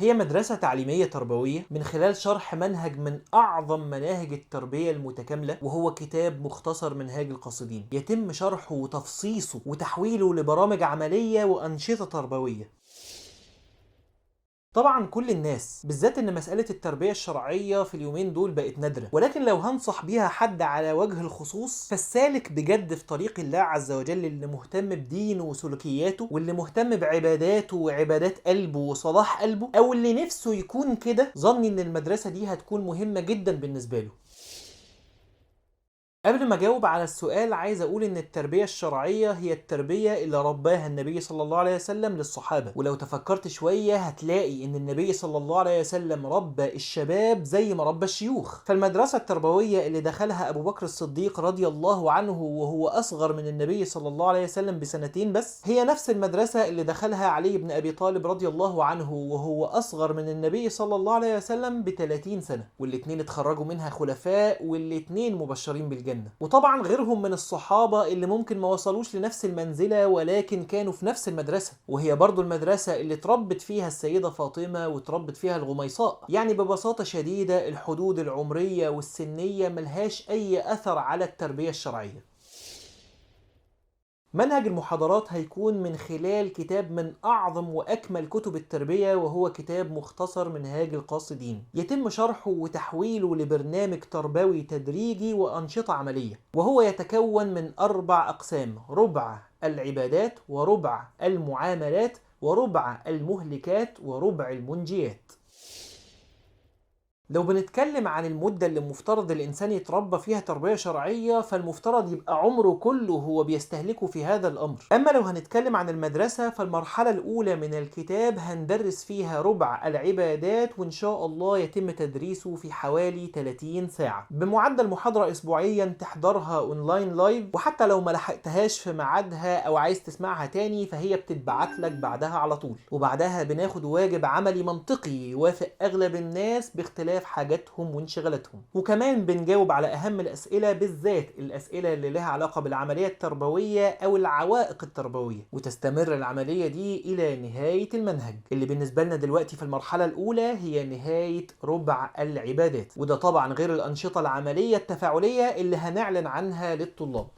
هي مدرسة تعليمية تربوية من خلال شرح منهج من أعظم مناهج التربية المتكاملة، وهو كتاب مختصر منهاج القاصدين، يتم شرحه وتفصيصه وتحويله لبرامج عملية وأنشطة تربوية. طبعا كل الناس، بالذات ان مسألة التربية الشرعية في اليومين دول بقت نادرة، ولكن لو هنصح بيها حد على وجه الخصوص فالسالك بجد في طريق الله عز وجل، اللي مهتم بدينه وسلوكياته، واللي مهتم بعباداته وعبادات قلبه وصلاح قلبه، او اللي نفسه يكون كده، ظني ان المدرسة دي هتكون مهمة جدا بالنسبة له. قبل ما اجاوب على السؤال عايز اقول ان التربية الشرعية هي التربية اللي رباها النبي صلى الله عليه وسلم للصحابة، ولو تفكرت شوية هتلاقي ان النبي صلى الله عليه وسلم ربى الشباب زي ما ربى الشيوخ. فالمدرسة التربوية اللي دخلها ابو بكر الصديق رضي الله عنه وهو اصغر من النبي صلى الله عليه وسلم بسنتين بس، هي نفس المدرسة اللي دخلها علي بن ابي طالب رضي الله عنه وهو اصغر من النبي صلى الله عليه وسلم ب30 سنة، والاتنين اتخرجوا منها خلفاء، والاتنين مبشرين بالجنة. وطبعا غيرهم من الصحابة اللي ممكن ما وصلوش لنفس المنزلة ولكن كانوا في نفس المدرسة، وهي برضو المدرسة اللي تربت فيها السيدة فاطمة وتربت فيها الغميصاء. يعني ببساطة شديدة الحدود العمرية والسنية ملهاش أي أثر على التربية الشرعية. منهج المحاضرات هيكون من خلال كتاب من أعظم وأكمل كتب التربية، وهو كتاب مختصر منهاج القاصدين، يتم شرحه وتحويله لبرنامج تربوي تدريجي وأنشطة عملية، وهو يتكون من 4 أقسام: ربع العبادات، وربع المعاملات، وربع المهلكات، وربع المنجيات. لو بنتكلم عن المدة اللي مفترض الإنسان يتربى فيها تربية شرعية، فالمفترض يبقى عمره كله هو بيستهلكه في هذا الأمر. أما لو هنتكلم عن المدرسة، فالمرحلة الأولى من الكتاب هندرس فيها ربع العبادات، وإن شاء الله يتم تدريسه في حوالي 30 ساعة بمعدل محاضرة أسبوعيا تحضرها أونلاين لايف، وحتى لو ما لحقتهاش في ميعادها أو عايز تسمعها تاني فهي بتتبعت لك بعدها على طول. وبعدها بناخد واجب عملي منطقي يوافق أغلب الناس باختلاف حاجاتهم وانشغالاتهم، وكمان بنجاوب على أهم الأسئلة، بالذات الأسئلة اللي لها علاقة بالعملية التربوية أو العوائق التربوية، وتستمر العملية دي إلى نهاية المنهج، اللي بالنسبة لنا دلوقتي في المرحلة الأولى هي نهاية ربع العبادات، وده طبعا غير الأنشطة العملية التفاعلية اللي هنعلن عنها للطلاب.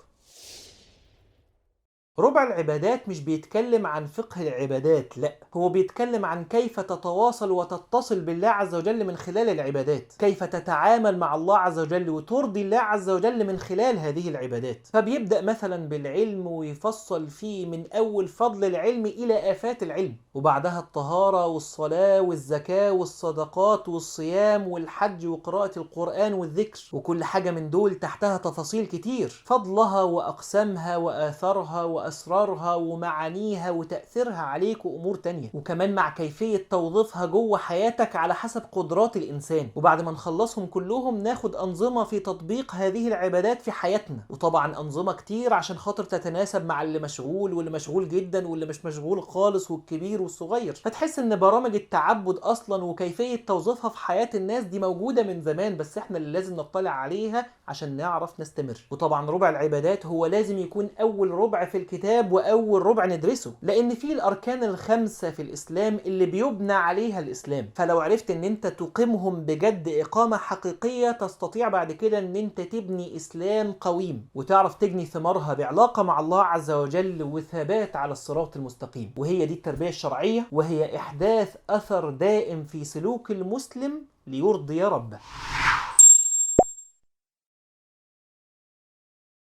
ربع العبادات مش بيتكلم عن فقه العبادات، لا، هو بيتكلم عن كيف تتواصل وتتصل بالله عز وجل من خلال العبادات، كيف تتعامل مع الله عز وجل وترضي الله عز وجل من خلال هذه العبادات. فبيبدأ مثلا بالعلم ويفصل فيه من أول فضل العلم إلى آفات العلم، وبعدها الطهارة والصلاة والزكاة والصدقات والصيام والحج وقراءة القرآن والذكر، وكل حاجة من دول تحتها تفاصيل كتير، فضلها وأقسامها وآثارها وأسرارها ومعانيها وتأثيرها عليك وأمور تانية، وكمان مع كيفية توظيفها جوه حياتك على حسب قدرات الإنسان. وبعد ما نخلصهم كلهم ناخد أنظمة في تطبيق هذه العبادات في حياتنا، وطبعا أنظمة كتير عشان خاطر تتناسب مع اللي مشغول واللي مشغول جدا واللي مش مشغول خالص والكبير والصغير، فتحس ان برامج التعبد اصلا وكيفية توظيفها في حياة الناس دي موجودة من زمان، بس احنا اللي لازم نطلع عليها عشان نعرف نستمر. وطبعا ربع العبادات هو لازم يكون اول ربع في الكتاب واول ربع ندرسه، لان فيه الاركان ال5 في الاسلام اللي بيبنى عليها الاسلام، فلو عرفت ان انت تقيمهم بجد اقامة حقيقية تستطيع بعد كده ان انت تبني اسلام قويم، وتعرف تجني ثمارها بعلاقة مع الله عز وجل وثبات على الصراط المستقيم. وهي دي التربية الشرعية، وهي احداث اثر دائم في سلوك المسلم ليرضي ربه.